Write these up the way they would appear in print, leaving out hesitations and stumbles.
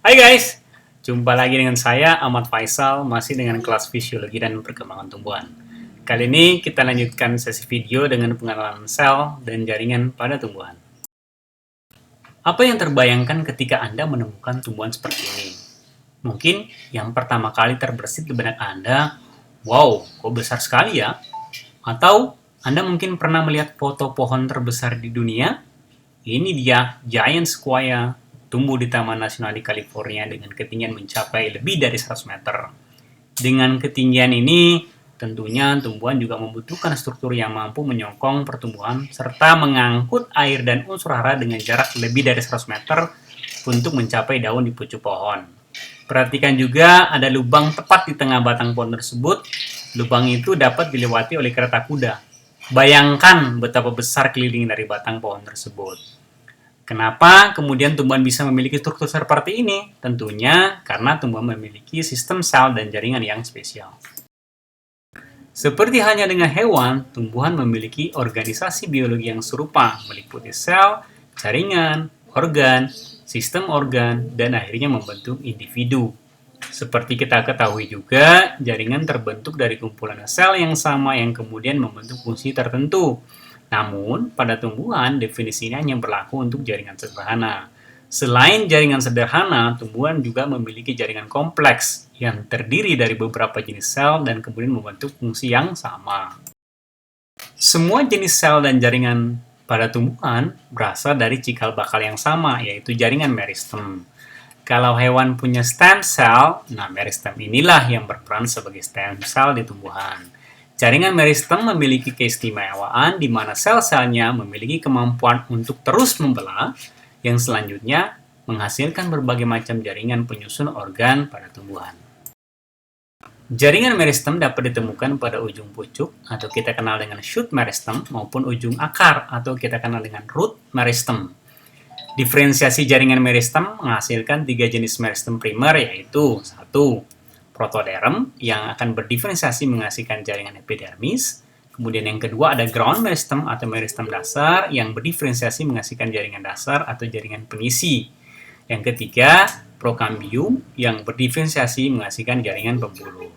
Hai guys, jumpa lagi dengan saya Ahmad Faisal, masih dengan kelas fisiologi dan perkembangan tumbuhan. Kali ini kita lanjutkan sesi video dengan pengenalan sel dan jaringan pada tumbuhan. Apa yang terbayangkan ketika Anda menemukan tumbuhan seperti ini? Mungkin yang pertama kali terbersit di benak Anda, wow, kok besar sekali ya? Atau Anda mungkin pernah melihat foto pohon terbesar di dunia? Ini dia Giant Sequoia, tumbuh di Taman Nasional di California dengan ketinggian mencapai lebih dari 100 meter. Dengan ketinggian ini, tentunya tumbuhan juga membutuhkan struktur yang mampu menyokong pertumbuhan serta mengangkut air dan unsur hara dengan jarak lebih dari 100 meter untuk mencapai daun di pucuk pohon. Perhatikan juga ada lubang tepat di tengah batang pohon tersebut. Lubang itu dapat dilewati oleh kereta kuda. Bayangkan betapa besar keliling dari batang pohon tersebut. Kenapa kemudian tumbuhan bisa memiliki struktur seperti ini? Tentunya karena tumbuhan memiliki sistem sel dan jaringan yang spesial. Seperti halnya dengan hewan, tumbuhan memiliki organisasi biologi yang serupa, meliputi sel, jaringan, organ, sistem organ, dan akhirnya membentuk individu. Seperti kita ketahui juga, jaringan terbentuk dari kumpulan sel yang sama yang kemudian membentuk fungsi tertentu. Namun, pada tumbuhan, definisinya hanya berlaku untuk jaringan sederhana. Selain jaringan sederhana, tumbuhan juga memiliki jaringan kompleks yang terdiri dari beberapa jenis sel dan kemudian membentuk fungsi yang sama. Semua jenis sel dan jaringan pada tumbuhan berasal dari cikal bakal yang sama, yaitu jaringan meristem. Kalau hewan punya stem cell, nah meristem inilah yang berperan sebagai stem cell di tumbuhan. Jaringan meristem memiliki keistimewaan di mana sel-selnya memiliki kemampuan untuk terus membelah, yang selanjutnya menghasilkan berbagai macam jaringan penyusun organ pada tumbuhan. Jaringan meristem dapat ditemukan pada ujung pucuk atau kita kenal dengan shoot meristem maupun ujung akar atau kita kenal dengan root meristem. Diferensiasi jaringan meristem menghasilkan 3 jenis meristem primer, yaitu 1. Protoderm yang akan berdiferensiasi menghasilkan jaringan epidermis. Kemudian yang kedua ada ground meristem atau meristem dasar yang berdiferensiasi menghasilkan jaringan dasar atau jaringan pengisi. Yang ketiga, prokambium yang berdiferensiasi menghasilkan jaringan pembuluh.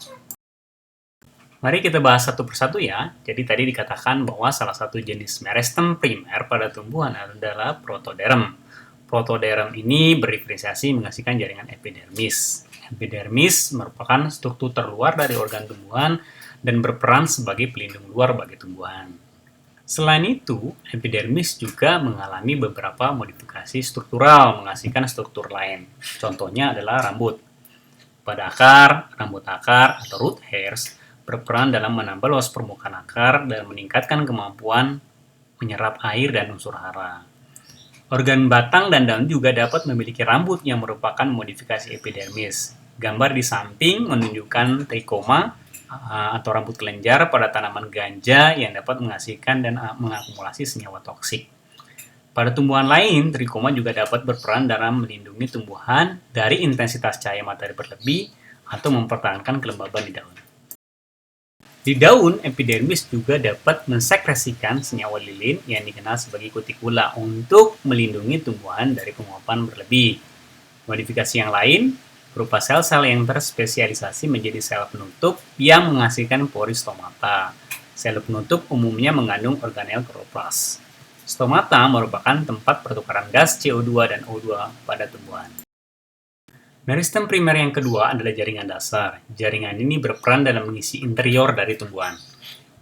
Mari kita bahas satu persatu ya. Jadi tadi dikatakan bahwa salah satu jenis meristem primer pada tumbuhan adalah protoderm. Protoderm ini berdiferensiasi menghasilkan jaringan epidermis. Epidermis merupakan struktur terluar dari organ tumbuhan dan berperan sebagai pelindung luar bagi tumbuhan. Selain itu, epidermis juga mengalami beberapa modifikasi struktural menghasilkan struktur lain. Contohnya adalah rambut. Pada akar, rambut akar atau root hairs berperan dalam menambah luas permukaan akar dan meningkatkan kemampuan menyerap air dan unsur hara. Organ batang dan daun juga dapat memiliki rambut yang merupakan modifikasi epidermis. Gambar di samping menunjukkan trikoma atau rambut kelenjar pada tanaman ganja yang dapat menghasilkan dan mengakumulasi senyawa toksik. Pada tumbuhan lain, trikoma juga dapat berperan dalam melindungi tumbuhan dari intensitas cahaya matahari berlebih atau mempertahankan kelembaban di daun. Di daun, epidermis juga dapat mensekresikan senyawa lilin yang dikenal sebagai kutikula untuk melindungi tumbuhan dari penguapan berlebih. Modifikasi yang lain berupa sel-sel yang terspesialisasi menjadi sel penutup yang menghasilkan pori stomata. Sel penutup umumnya mengandung organel kloroplas. Stomata merupakan tempat pertukaran gas CO2 dan O2 pada tumbuhan. Meristem primer yang kedua adalah jaringan dasar. Jaringan ini berperan dalam mengisi interior dari tumbuhan.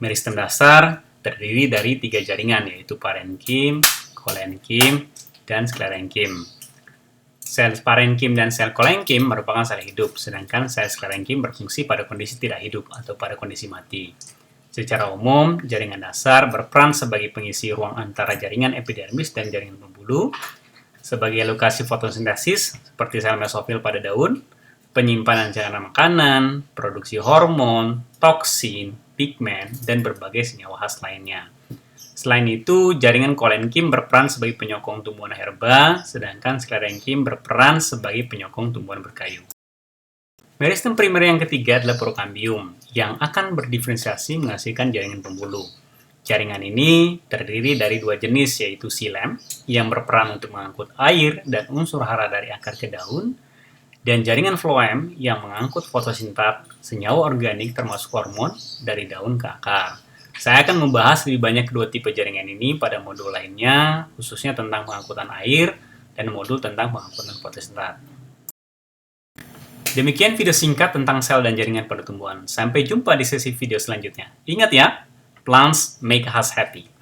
Meristem dasar terdiri dari 3 jaringan, yaitu parenkim, kolenkim, dan sklerenkim. Sel parenkim dan sel kolenkim merupakan sel hidup, sedangkan sel sklerenkim berfungsi pada kondisi tidak hidup atau pada kondisi mati. Secara umum, jaringan dasar berperan sebagai pengisi ruang antara jaringan epidermis dan jaringan pembuluh, sebagai lokasi fotosintesis seperti sel mesofil pada daun, penyimpanan cairan makanan, produksi hormon, toksin, pigmen, dan berbagai senyawa khas lainnya. Selain itu, jaringan kolenkim berperan sebagai penyokong tumbuhan herba, sedangkan sklerenkim berperan sebagai penyokong tumbuhan berkayu. Meristem primer yang ketiga adalah prokambium, yang akan berdiferensiasi menghasilkan jaringan pembuluh. Jaringan ini terdiri dari 2 jenis, yaitu xilem, yang berperan untuk mengangkut air dan unsur hara dari akar ke daun, dan jaringan floem yang mengangkut fotosintat senyawa organik termasuk hormon dari daun ke akar. Saya akan membahas lebih banyak kedua tipe jaringan ini pada modul lainnya, khususnya tentang pengangkutan air dan modul tentang pengangkutan fotosintat. Demikian video singkat tentang sel dan jaringan pada tumbuhan. Sampai jumpa di sesi video selanjutnya. Ingat ya, plants make us happy.